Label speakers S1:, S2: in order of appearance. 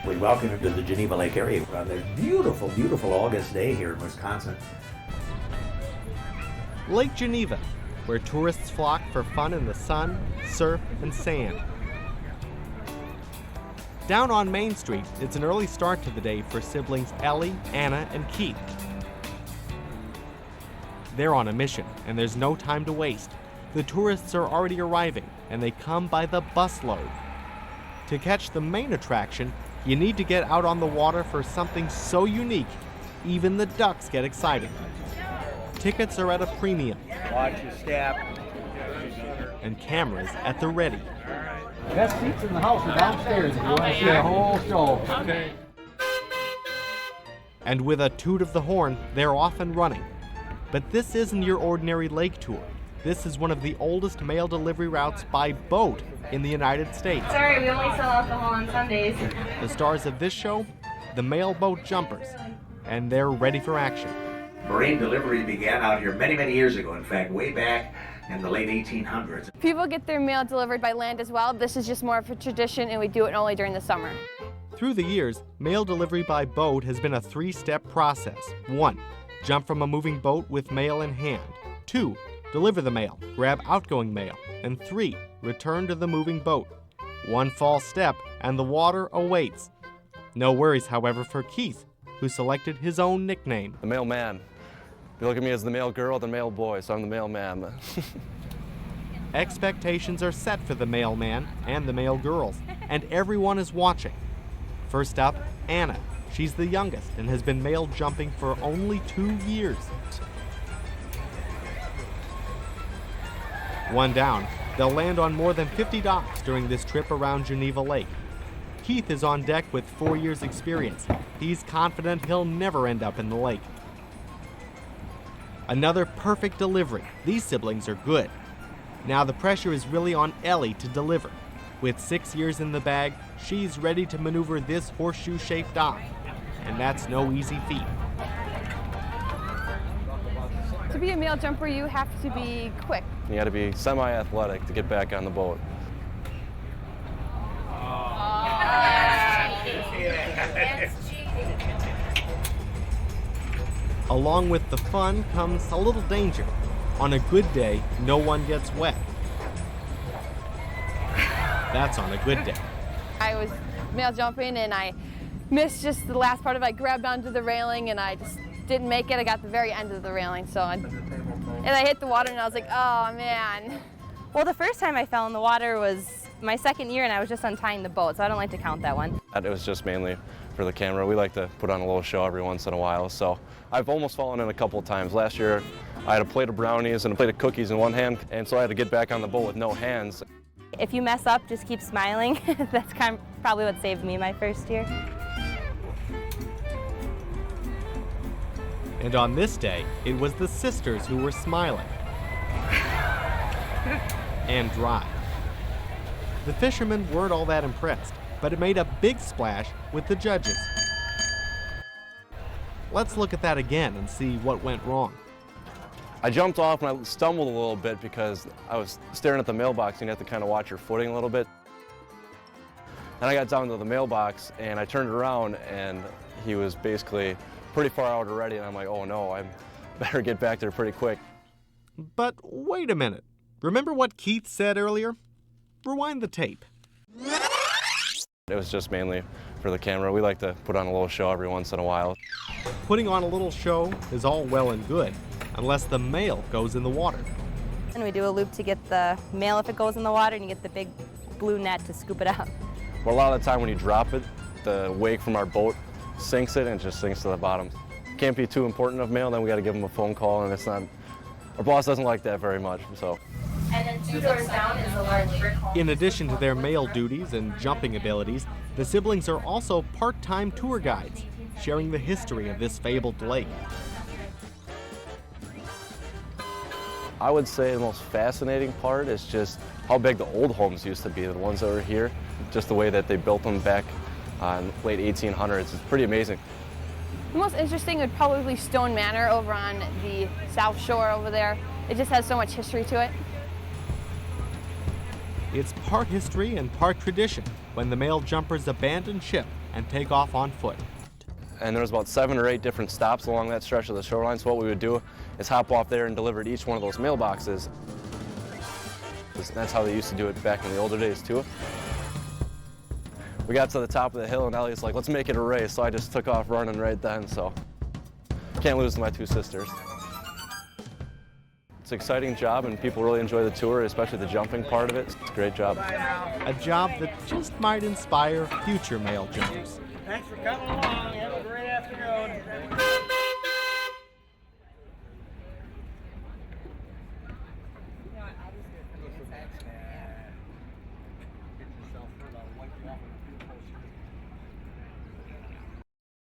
S1: We welcome you to the Geneva Lake area on this beautiful, beautiful August day here in Wisconsin.
S2: Lake Geneva, where tourists flock for fun in the sun, surf, and sand. Down on Main Street, it's an early start to the day for siblings Ellie, Anna, and Keith. They're on a mission, and there's no time to waste. The tourists are already arriving, and they come by the busload. To catch the main attraction, you need to get out on the water for something so unique, even the ducks get excited. Tickets are at a premium.
S3: Watch your step.
S2: And cameras at the ready.
S3: Best seats in the house are downstairs if you want to see a whole show. Okay.
S2: And with a toot of the horn, they're off and running. But this isn't your ordinary lake tour. This is one of the oldest mail delivery routes by boat in the United States.
S4: Sorry, we only sell alcohol on Sundays.
S2: The stars of this show, the mail boat jumpers, and they're ready for action.
S1: Marine delivery began out here many, many years ago. In fact, way back in the late 1800s.
S4: People get their mail delivered by land as well. This is just more of a tradition, and we do it only during the summer.
S2: Through the years, mail delivery by boat has been a three-step process. 1. Jump from a moving boat with mail in hand. 2. Deliver the mail, grab outgoing mail. And 3. Return to the moving boat. One false step, and the water awaits. No worries, however, for Keith, who selected his own nickname.
S5: The mailman. If you look at me as the mail girl, the mail boy, so I'm the mailman.
S2: Expectations are set for the mailman and the mail girls, and everyone is watching. First up, Anna. She's the youngest and has been mail jumping for only 2 years. One down, they'll land on more than 50 docks during this trip around Geneva Lake. Keith is on deck with 4 years' experience. He's confident he'll never end up in the lake. Another perfect delivery. These siblings are good. Now the pressure is really on Ellie to deliver. With 6 years in the bag, she's ready to maneuver this horseshoe-shaped dock. And that's no easy feat.
S4: To be a mail jumper, you have to be quick.
S5: You got to be semi-athletic to get back on the boat.
S2: Along with the fun comes a little danger. On a good day, no one gets wet. That's on a good day.
S4: I was mail jumping, and I missed just the last part of it. I grabbed onto the railing, and I just didn't make it. I got the very end of the railing, and I hit the water, and I was like, oh, man.
S6: Well, the first time I fell in the water was my second year, and I was just untying the boat, so I don't like to count that one.
S5: It was just mainly for the camera. We like to put on a little show every once in a while, so I've almost fallen in a couple of times. Last year, I had a plate of brownies and a plate of cookies in one hand, and so I had to get back on the boat with no hands.
S6: If you mess up, just keep smiling. That's probably what saved me my first year.
S2: And on this day, it was the sisters who were smiling. And dry. The fishermen weren't all that impressed, but it made a big splash with the judges. Let's look at that again and see what went wrong.
S5: I jumped off and I stumbled a little bit because I was staring at the mailbox, and you have to kind of watch your footing a little bit. And I got down to the mailbox and I turned around and he was basically pretty far out already, and I'm like, oh no, I better get back there pretty quick.
S2: But wait a minute. Remember what Keith said earlier? Rewind the tape.
S5: It was just mainly for the camera. We like to put on a little show every once in a while.
S2: Putting on a little show is all well and good, unless the mail goes in the water.
S6: And we do a loop to get the mail if it goes in the water, and you get the big blue net to scoop it up.
S5: But a lot of the time when you drop it, the wake from our boat sinks it and it just sinks to the bottom. Can't be too important of mail, then we got to give them a phone call, and it's not, our boss doesn't like that very much, so.
S4: And then 2 doors down is a large brick home.
S2: In addition to their mail duties and jumping abilities, the siblings are also part-time tour guides, sharing the history of this fabled lake.
S5: I would say the most fascinating part is just how big the old homes used to be, the ones that were here, just the way that they built them back in the late 1800s. It's pretty amazing.
S4: The most interesting would probably be Stone Manor over on the South Shore over there. It just has so much history to it.
S2: It's part history and part tradition when the mail jumpers abandon ship and take off on foot.
S5: And there was about 7 or 8 different stops along that stretch of the shoreline. So what we would do is hop off there and deliver to each one of those mailboxes. That's how they used to do it back in the older days too. We got to the top of the hill and Ellie's like, let's make it a race. So I just took off running right then. So can't lose to my 2 sisters. It's an exciting job and people really enjoy the tour, especially the jumping part of it. It's a great job.
S2: A job that just might inspire future mail jumpers.
S3: Thanks for coming along. Have a great afternoon.